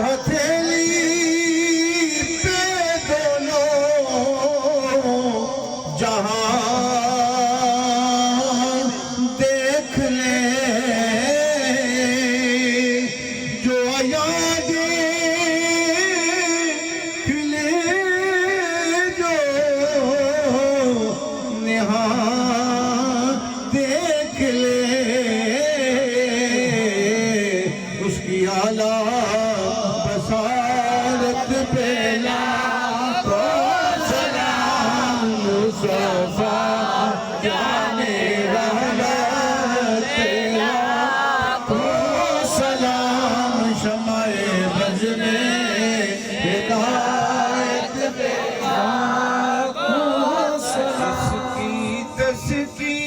हथेली पे दोनों जहां देख ले, जो यादें खिले जो नेहा देख ले, उसकी आला बसारत पे लाखों सलाम। मुस्तफा जाने रहमत पे लाखों सलाम। शमाए बज़ में हिदायत पे लाखों सलाम। तस्की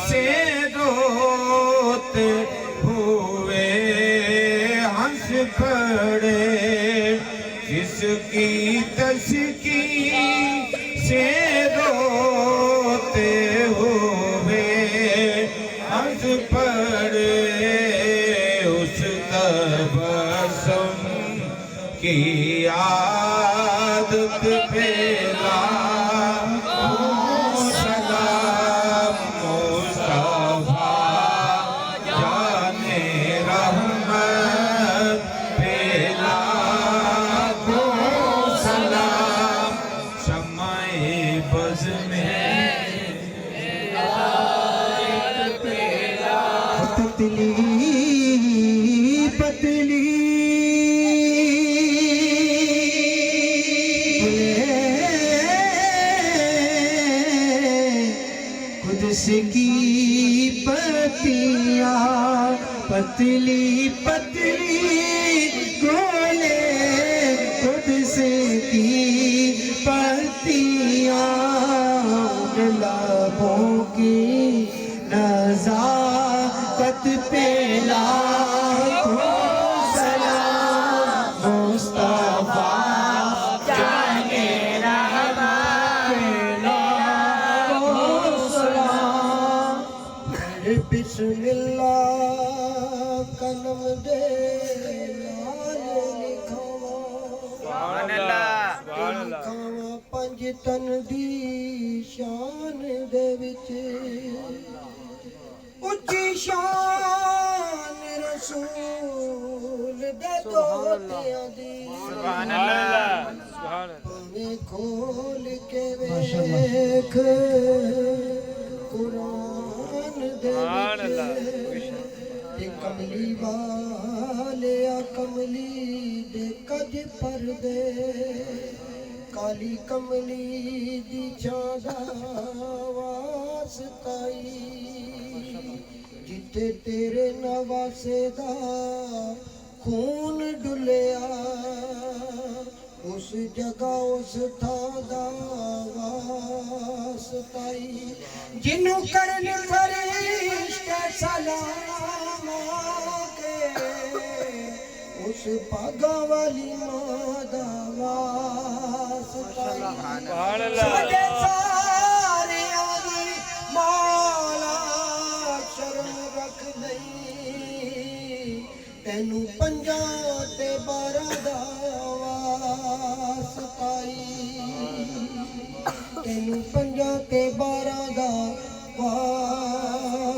से रोते हुए हंस पड़े, जिसकी तस्की से रोते हुए हंस पड़े, उस तबस्सुम की आदत पे लाखों सलाम। मुस्तफा जाने रहमत पे लाखों सलाम। शमाए बज़ में पतली पतली कुद्स की पत्तियाँ, पतली पतली गोले कुद्स की पत्तियाँ, लबों की नज़ाकत पे लाखों सलाम। मुस्तफा जाने रहमत पे लाखों सलाम। बिस्मिल्लाह कलम दे नाल लिखावा, लिखावा पंज तन दी शान दे विच, उच्ची शान रसूल दे दोतियां दी। सुभान अल्लाह, सुभान अल्लाह। भावें खोल के वेख कुरान दे विच, ते कमली वाले कमली दे कज परदे, काली कमली दी छादा वास्ताई, जिथे तेरे नवासे दा खून डुलिया, उस जगह उस थां दा वास्ताई, जिन्नू करन फरिश्ते सलाम आके, उस भागा वाली मां दा वास्ताई। साडे सारियां दी मौला शर्म रख नहीं, तैनू पंजां ते 12 दा वास्ताई, तैनू पंजां ते 12 दा वास्ताई।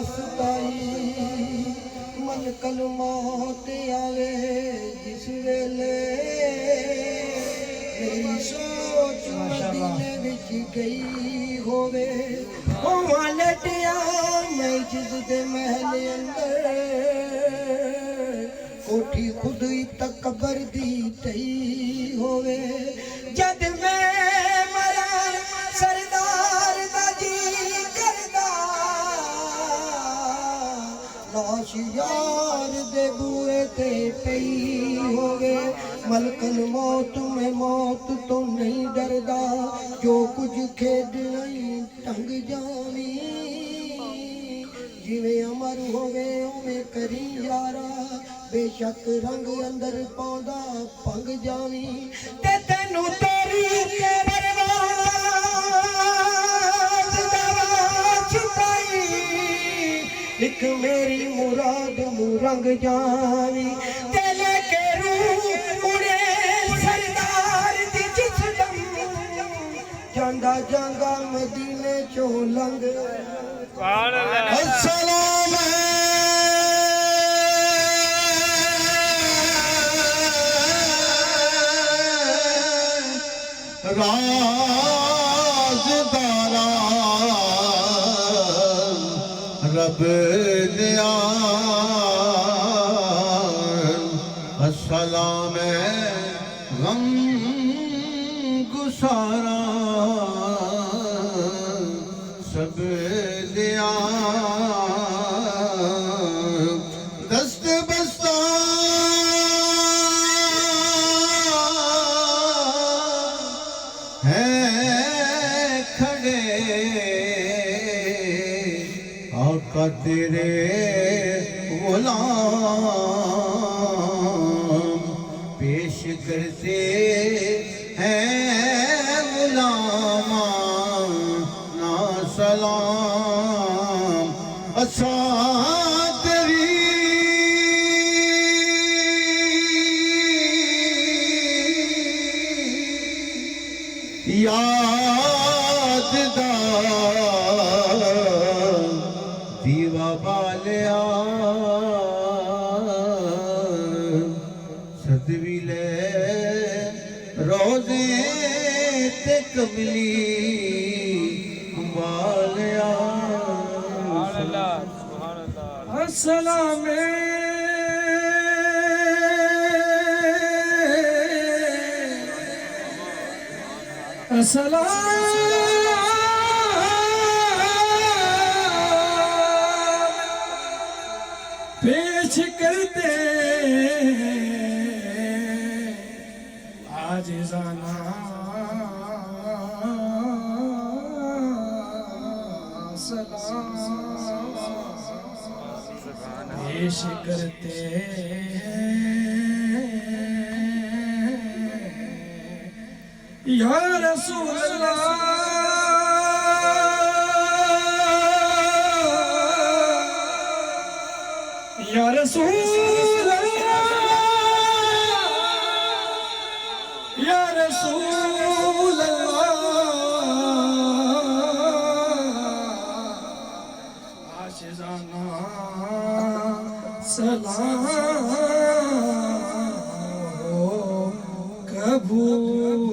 मन कल मौत आवे जिस वेले, मेरी सोच मदीने विच गई होवे, होवां लटिया मैं जिस दे महल अंदर, कोठी खुद ही तकबर दी तई होवे। जद मैं मरा सरदार दा जी करदा, लाश यार दे बुए ते पई होवे। मलकल मौत में मौत तो नहीं डरदा, जो कुछ खेडना टंग जावी, जिवें अमर होवे उवें करी यारा, बेशक रंग अंदर पाउंदा भंग जावी, ते तैनू तेरी परवाज़ दा छुपाई, एक मेरी मुराद नू रंग जावी, ते लेके रूह जागा मदीने चो लंघ अस्सलाम राज़दारा रब दिया अस्सलाम गम गुसारा सब दिया दस्त बस्ता है खड़े आका तेरे गुलाम पेश करते हैं गुलाम ना सलाम अच्छा तेरी याद दा दीवा बालिया सदवी ले रोजे ते कमली बालिया अस्सलाम पेश करते आज जाना पेश करते या रसूल अल्लाह या रसूल अल्लाह या रसूल अल्लाह आशिज़ाना सलाम हो कबूल